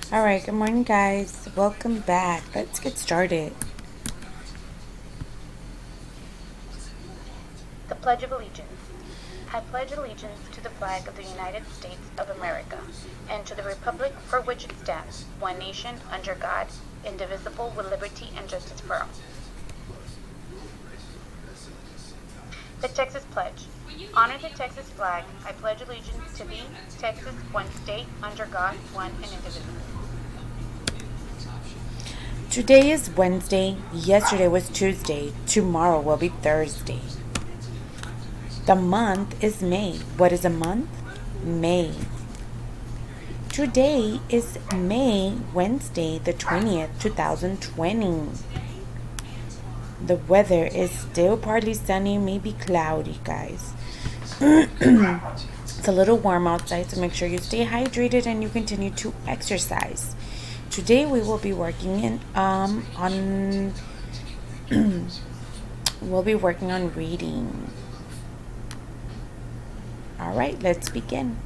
All right, good morning, guys. Welcome back. Let's get started. The Pledge of Allegiance. I pledge allegiance to the flag of the United States of America and to the republic for which it stands, one nation, under God, indivisible, with liberty and justice for all. The Texas Pledge. Honor the Texas flag. I pledge allegiance to thee, Texas, one state, under God, one and indivisible. Today is Wednesday. Yesterday was Tuesday. Tomorrow will be Thursday. The month is May. What is a month? May. Today is Wednesday, the 20th, 2020. The weather is still partly sunny, maybe cloudy, guys. It's a little warm outside, so make sure you stay hydrated and you continue to exercise. Today we will be working in on we'll be working on reading. All right, let's begin.